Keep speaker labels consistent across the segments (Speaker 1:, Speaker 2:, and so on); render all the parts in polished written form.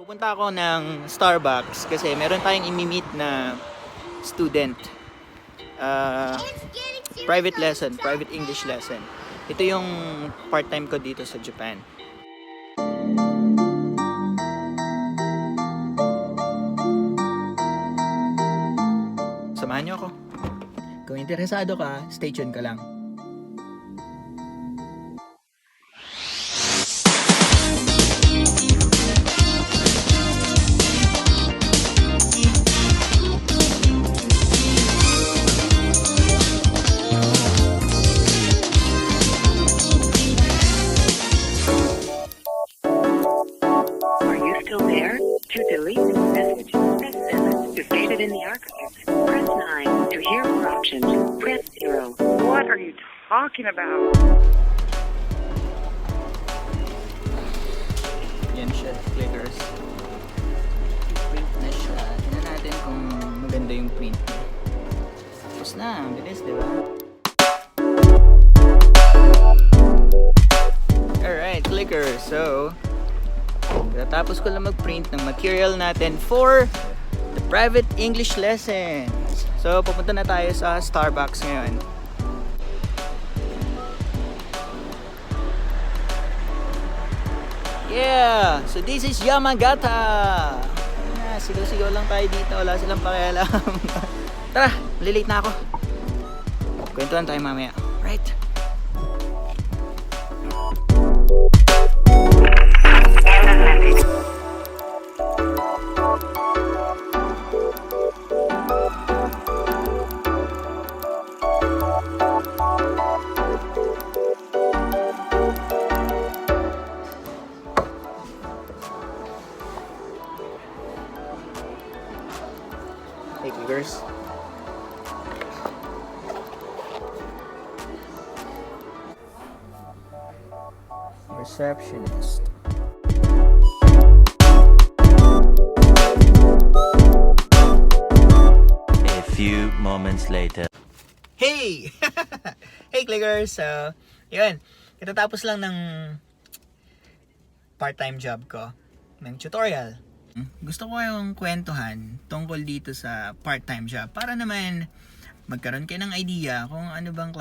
Speaker 1: Pupunta ako ng Starbucks kasi meron tayong imi-meet na student. Private lesson, private English lesson. Ito yung part-time ko dito sa Japan. Samahan niyo ako. Kung interesado ka, stay tuned ka lang.
Speaker 2: To delete this message, press 7. To save it in the archives, press 9. To hear more options, press 0. What are you talking about?
Speaker 1: Yan siya, clickers. Print na siya. Tingnan natin kung maganda yung print niya. Tapos na, ang bilis, di ba? Alright, clickers. So, tapos ko lang mag-print ng material natin for the private English lessons. So, pupunta na tayo sa Starbucks ngayon. Yeah! So, this is Yamagata! Sigaw-sigaw lang tayo dito. Wala silang pakialam. Tara! Malilate na ako. Kwentuhan tayo mamaya. Right? Hey, clickers. Receptionist.
Speaker 3: A few moments later.
Speaker 1: Hey! Hey, clickers. So, yun. Katatapos lang ng part-time job ko. Ng tutorial. Gusto ko yung kwentuhan tungkol dito sa part-time job para naman magkaroon kayo ng idea kung ano bang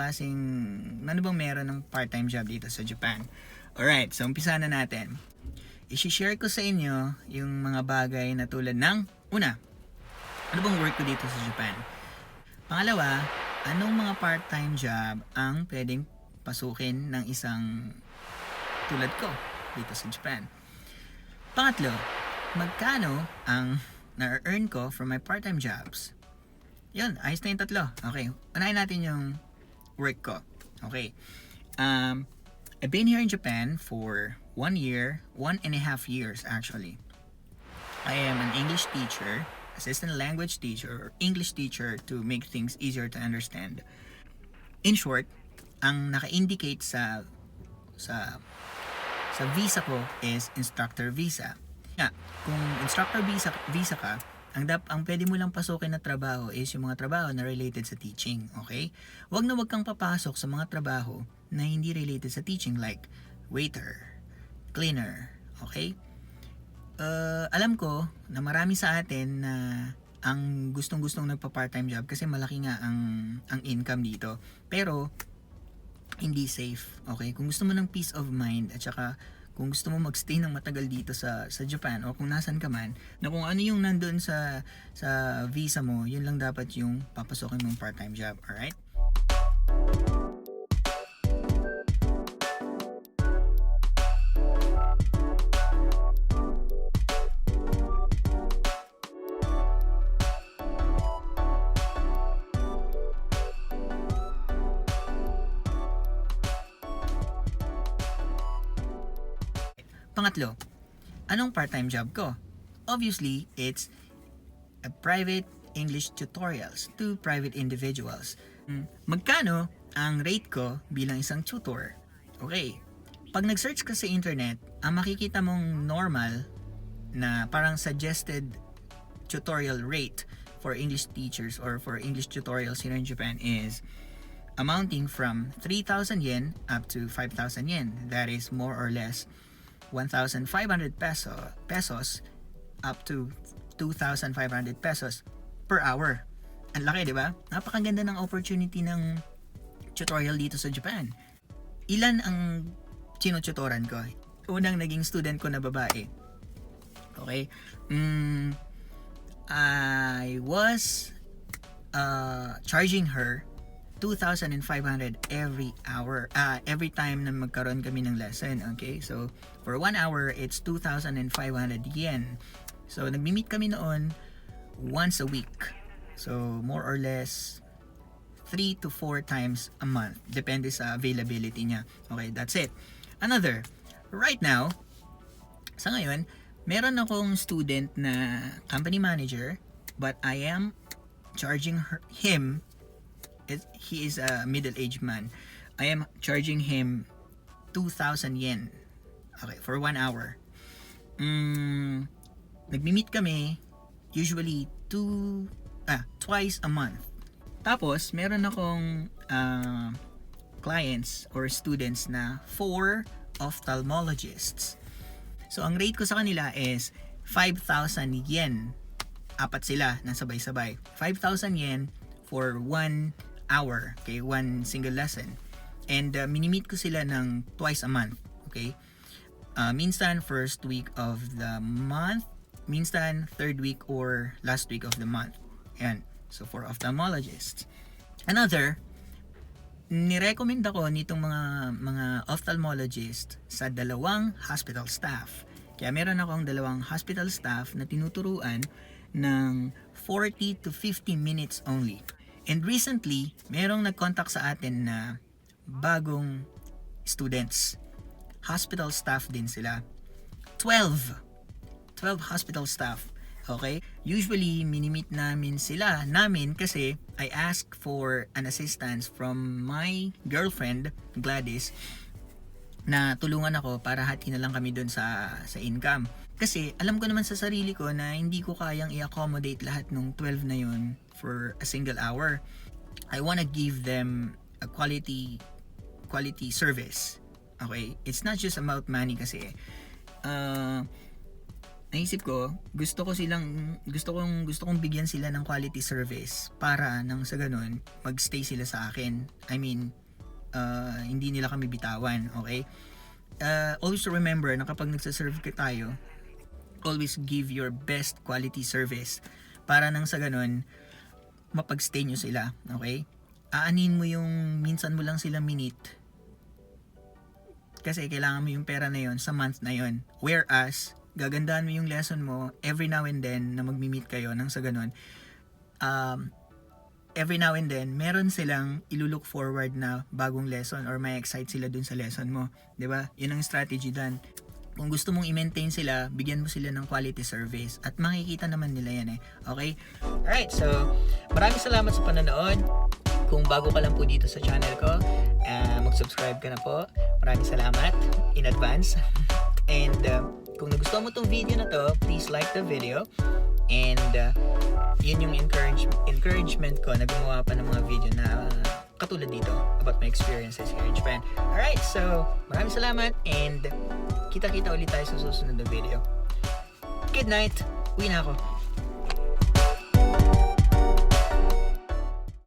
Speaker 1: meron ng part-time job dito sa Japan. Alright, so umpisa na natin. I-share ko sa inyo yung mga bagay na tulad ng una, ano bang work ko dito sa Japan? Pangalawa, anong mga part-time job ang pwedeng pasukin ng isang tulad ko dito sa Japan? Pangatlo, magkano ang na-earn ko from my part-time jobs? Yun, ayos na yung tatlo. Okay, unahin natin yung work ko. Okay. I've been here in Japan for 1 year, 1.5 years actually. I am an English teacher, assistant language teacher, or English teacher to make things easier to understand. In short, ang naka-indicate sa visa ko is Instructor Visa. Kung Instructor Visa ka, ang pwede mo lang pasukin na trabaho is yung mga trabaho na related sa teaching, okay? Wag kang papasok sa mga trabaho na hindi related sa teaching like waiter, cleaner, okay? Alam ko na marami sa atin na ang gustong-gustong nagpa-part-time job kasi malaki nga ang income dito. Pero hindi safe, okay? Kung gusto mo ng peace of mind at saka kung gusto mo magstay ng matagal dito sa Japan o kung nasan ka man, na kung ano yung nandun sa visa mo, yun lang dapat yung papasokin mong part-time job, alright? Pangatlo, anong part-time job ko? Obviously, it's a private English tutorials to private individuals. Magkano ang rate ko bilang isang tutor? Okay, pag nag-search ka sa internet, ang makikita mong normal na parang suggested tutorial rate for English teachers or for English tutorials here in Japan is amounting from 3,000 yen up to 5,000 yen. That is more or less 1,500 pesos up to 2,500 pesos per hour. Ang laki, di ba? Napakaganda ng opportunity ng tutorial dito sa Japan. Ilan ang tinututoran ko? Unang naging student ko na babae. Okay? I was charging her 2,500 every hour. Every time na magkaroon kami ng lesson. Okay? So, for 1 hour, it's 2,500 yen. So, nagmi-meet kami noon once a week. So, more or less 3 to 4 times a month. Depende sa availability niya. Okay, that's it. Another, right now, sa ngayon, meron akong student na company manager, but I am charging him, he is a middle-aged man, I am charging him 2,000 yen. Okay, for 1 hour. Nagmi-meet kami, usually twice a month. Tapos, meron akong clients or students na 4 ophthalmologists. So, ang rate ko sa kanila is 5,000 yen. Apat sila na sabay-sabay. 5,000 yen for 1 hour. Okay, 1 single lesson. And minimit ko sila ng twice a month. Okay? Minsan, first week of the month. Minsan, third week or last week of the month. Ayan. So, for ophthalmologists. Another, nirecommend ako nitong mga ophthalmologist sa 2 hospital staff. Kaya meron akong 2 hospital staff na tinuturuan ng 40 to 50 minutes only. And recently, merong nag-contact sa atin na bagong students. Hospital staff din sila. 12 hospital staff. Okay? Usually, minimit namin kasi I ask for an assistance from my girlfriend, Gladys, na tulungan ako para hati na lang kami dun sa income. Kasi alam ko naman sa sarili ko na hindi ko kayang i-accommodate lahat ng 12 na yun for a single hour. I wanna give them a quality service. Okay? It's not just about money kasi. Naisip ko, gusto kong bigyan sila ng quality service para nang sa ganun, magstay sila sa akin. I mean, hindi nila kami bitawan, okay? Always remember na kapag nagsaserve ka tayo, always give your best quality service para nang sa ganun, mapagstay nyo sila, okay? Aanin mo yung minsan mo lang sila minute kasi kailangan mo yung pera na yon sa month na yon. Whereas, gagandaan mo yung lesson mo every now and then na magmi-meet kayo nang sa ganun. Every now and then, meron silang ilulook forward na bagong lesson or may excite sila dun sa lesson mo. 'Di ba? Yun ang strategy dun. Kung gusto mong i-maintain sila, bigyan mo sila ng quality service at makikita naman nila yan eh. Okay? Alright, so maraming salamat sa panonood. Kung bago ka lang po dito sa channel ko, mag-subscribe ka na po. Maraming salamat in advance. And kung nagustuhan mo tong video na to, please like the video. And yun yung encouragement ko na gumawa pa ng mga video na katulad dito about my experiences here in Japan. Alright, so maraming salamat and kita-kita ulit tayo sa susunod na video. Good night! Uwi na ako.